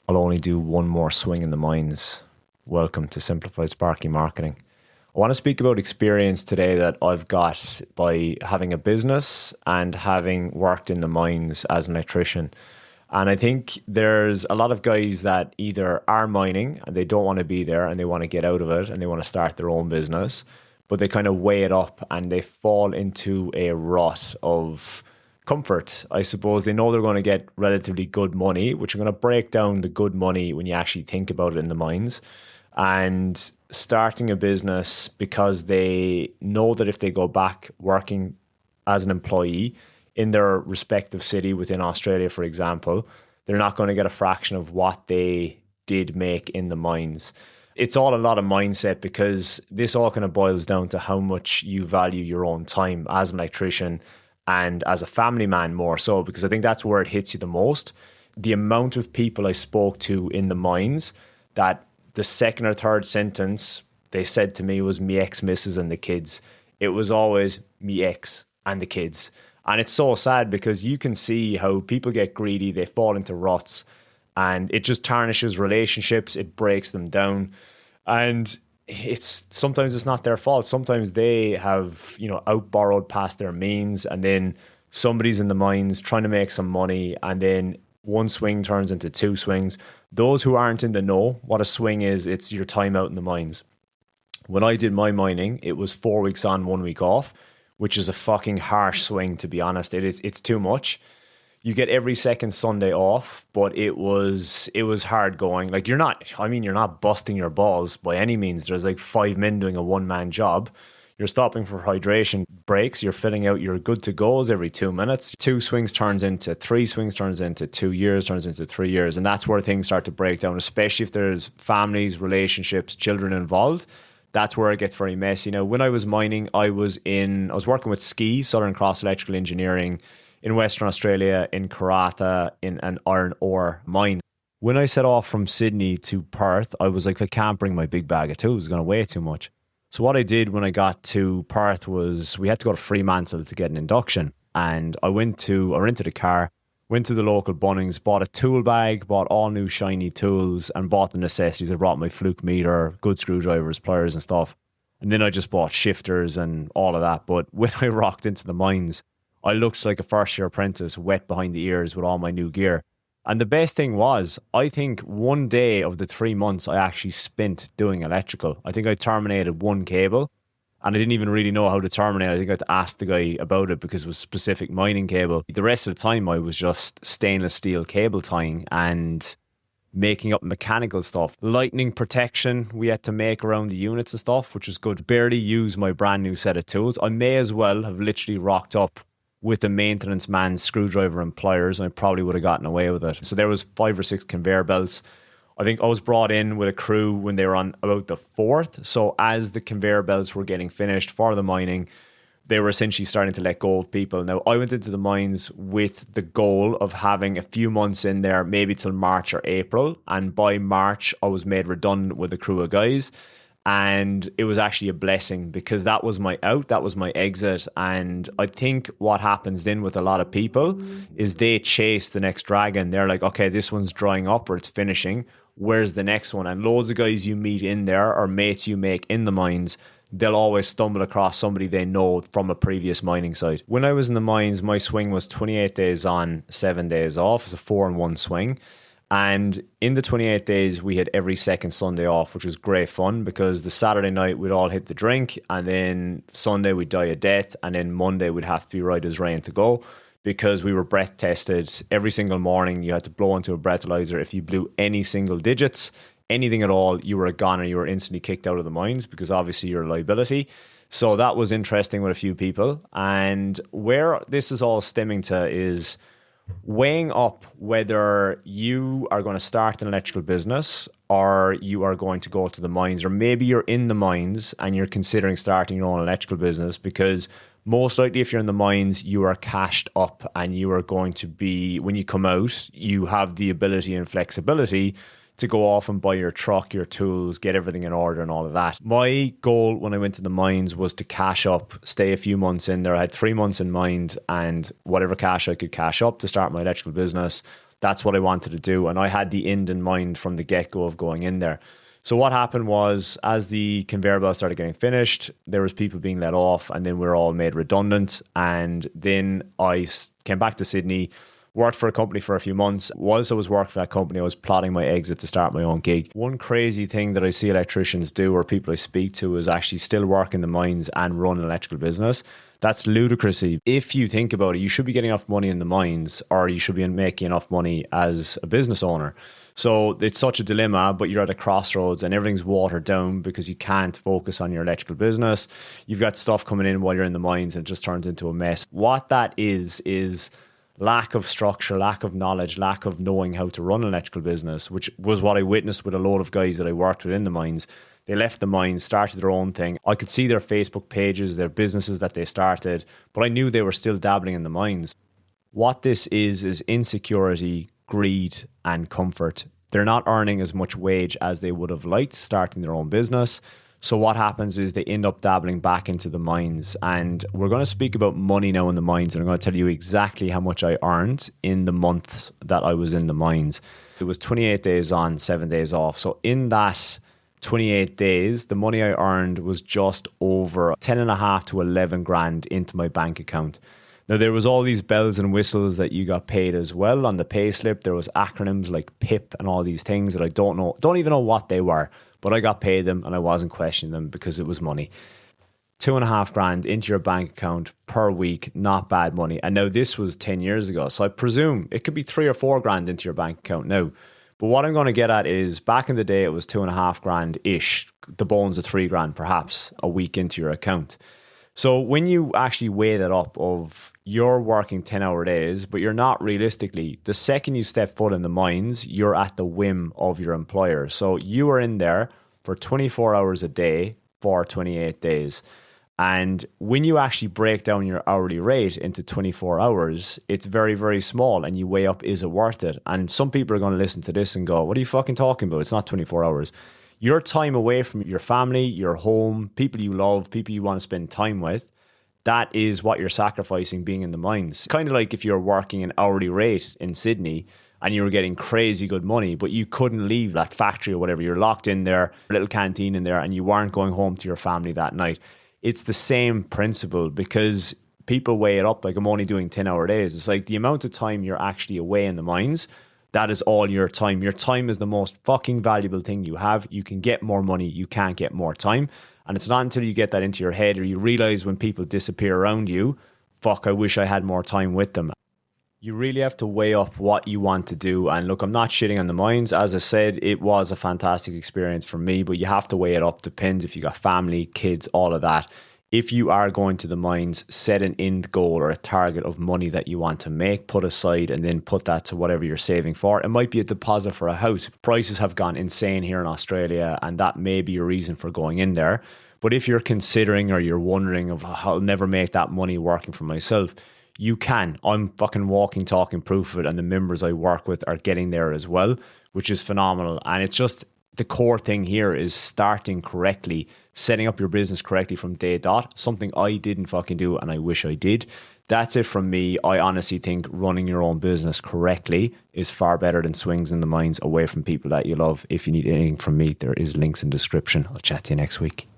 I'll only do one more swing in the mines. Welcome to Simplified Sparky Marketing. I want to speak about experience today that I've got by having a business and having worked in the mines as an electrician. And I think there's a lot of guys that either are mining and they don't want to be there and they want to get out of it and they want to start their own business, but they kind of weigh it up and they fall into a rut of comfort. I suppose they know they're going to get relatively good money, which are going to break down the good money when you actually think about it in the mines, and starting a business because they know that if they go back working as an employee in their respective city within Australia, for example, they're not going to get a fraction of what they did make in the mines. It's all a lot of mindset, because this all kind of boils down to how much you value your own time as an electrician and as a family man more so, because I think that's where it hits you the most. The amount of people I spoke to in the mines that the second or third sentence they said to me was me ex missus and the kids. It was always me ex and the kids. And it's so sad because you can see how people get greedy, they fall into ruts, and it just tarnishes relationships, it breaks them down. And sometimes it's not their fault. Sometimes they have, out borrowed past their means, and then somebody's in the mines trying to make some money, and then one swing turns into two swings. Those who aren't in the know what a swing is, it's your time out in the mines. When I did my mining, it was 4 weeks on, 1 week off, which is a fucking harsh swing, to be honest. It's too much. You get every second Sunday off, but it was hard going. Like, you're not busting your balls by any means. There's like 5 men doing a one-man job. You're stopping for hydration breaks. You're filling out your good to goes every 2 minutes. 2 swings turns into 3 swings, turns into 2 years, turns into 3 years. And that's where things start to break down, especially if there's families, relationships, children involved. That's where it gets very messy. Now, when I was mining, I was working with Ski, Southern Cross Electrical Engineering, in Western Australia, in Karratha, in an iron ore mine. When I set off from Sydney to Perth, I was like, I can't bring my big bag of tools, it's going to weigh too much. So what I did when I got to Perth was we had to go to Fremantle to get an induction. And I rented a car, went to the local Bunnings, bought a tool bag, bought all new shiny tools, and bought the necessities. I brought my fluke meter, good screwdrivers, pliers and stuff. And then I just bought shifters and all of that. But when I rocked into the mines, I looked like a first-year apprentice, wet behind the ears with all my new gear. And the best thing was, I think one day of the 3 months I actually spent doing electrical. I think I terminated one cable, and I didn't even really know how to terminate. I think I had to ask the guy about it because it was specific mining cable. The rest of the time I was just stainless steel cable tying and making up mechanical stuff. Lightning protection we had to make around the units and stuff, which was good. Barely used my brand new set of tools. I may as well have literally rocked up with a maintenance man's screwdriver and pliers, and I probably would have gotten away with it. So there was 5 or 6 conveyor belts. I think I was brought in with a crew when they were on about the 4th. So as the conveyor belts were getting finished for the mining, they were essentially starting to let go of people. Now, I went into the mines with the goal of having a few months in there, maybe till March or April. And by March, I was made redundant with a crew of guys. And it was actually a blessing, because that was my out, that was my exit. And I think what happens then with a lot of people is they chase the next dragon. They're like, okay, this one's drying up or it's finishing. Where's the next one? And loads of guys you meet in there or mates you make in the mines, they'll always stumble across somebody they know from a previous mining site. When I was in the mines, my swing was 28 days on, 7 days off. It's a 4-in-1 swing. And in the 28 days, we had every second Sunday off, which was great fun, because the Saturday night we'd all hit the drink, and then Sunday we'd die a death, and then Monday we'd have to be right as rain to go, because we were breath tested every single morning. You had to blow into a breathalyzer. If you blew any single digits, anything at all, you were a goner. You were instantly kicked out of the mines, because obviously you're a liability. So that was interesting with a few people. And where this is all stemming to is weighing up whether you are going to start an electrical business or you are going to go to the mines, or maybe you're in the mines and you're considering starting your own electrical business, because most likely if you're in the mines, you are cashed up and you are going to be, when you come out, you have the ability and flexibility to go off and buy your truck, your tools, get everything in order and all of that. My goal when I went to the mines was to cash up, stay a few months in there. I had 3 months in mind, and whatever cash I could cash up to start my electrical business, That's what I wanted to do. And I had the end in mind from the get-go of going in there. So what happened was, as the conveyor belt started getting finished, there was people being let off, and then we were all made redundant. And then I came back to Sydney, worked for a company for a few months. Whilst I was working for that company, I was plotting my exit to start my own gig. One crazy thing that I see electricians do, or people I speak to, is actually still work in the mines and run an electrical business. That's ludicrousy. If you think about it, you should be getting enough money in the mines, or you should be making enough money as a business owner. So it's such a dilemma, but you're at a crossroads and everything's watered down because you can't focus on your electrical business. You've got stuff coming in while you're in the mines and it just turns into a mess. What that is lack of structure, lack of knowledge, lack of knowing how to run an electrical business, which was what I witnessed with a lot of guys that I worked with in the mines. They left the mines, started their own thing. I could see their Facebook pages, their businesses that they started, but I knew they were still dabbling in the mines. What this is insecurity, greed, and comfort. They're not earning as much wage as they would have liked starting their own business. So what happens is they end up dabbling back into the mines. And we're going to speak about money now in the mines. And I'm going to tell you exactly how much I earned in the months that I was in the mines. It was 28 days on, 7 days off. So in that 28 days, the money I earned was just over 10.5 to 11 grand into my bank account. Now, there was all these bells and whistles that you got paid as well on the pay slip. There was acronyms like PIP and all these things that I don't even know what they were, but I got paid them and I wasn't questioning them because it was money. 2.5 grand into your bank account per week, not bad money. And now this was 10 years ago. So I presume it could be 3 or 4 grand into your bank account now. But what I'm going to get at is back in the day, it was 2.5 grand-ish, the bones of 3 grand perhaps a week into your account. So when you actually weigh that up of you're working 10-hour days, but you're not realistically, the second you step foot in the mines, you're at the whim of your employer. So you are in there for 24 hours a day for 28 days. And when you actually break down your hourly rate into 24 hours, it's very, very small. And you weigh up, is it worth it? And some people are going to listen to this and go, what are you fucking talking about? It's not 24 hours. Your time away from your family, your home, people you love, people you want to spend time with, that is what you're sacrificing being in the mines. Kind of like if you're working an hourly rate in Sydney and you were getting crazy good money, but you couldn't leave that factory or whatever. You're locked in there, a little canteen in there, and you weren't going home to your family that night. It's the same principle because people weigh it up like I'm only doing 10-hour days. It's like the amount of time you're actually away in the mines, that is all your time. Your time is the most fucking valuable thing you have. You can get more money. You can't get more time. And it's not until you get that into your head or you realize when people disappear around you, fuck, I wish I had more time with them. You really have to weigh up what you want to do. And look, I'm not shitting on the mines. As I said, it was a fantastic experience for me, but you have to weigh it up. Depends if you got family, kids, all of that. If you are going to the mines, set an end goal or a target of money that you want to make, put aside, and then put that to whatever you're saving for. It might be a deposit for a house. Prices have gone insane here in Australia, and that may be your reason for going in there. But if you're considering or you're wondering of how I'll never make that money working for myself, you can. I'm fucking walking, talking proof of it, and the members I work with are getting there as well, which is phenomenal. And it's just the core thing here is starting correctly, setting up your business correctly from day dot, something I didn't fucking do and I wish I did. That's it from me. I honestly think running your own business correctly is far better than swings in the mines away from people that you love. If you need anything from me, there is links in the description. I'll chat to you next week.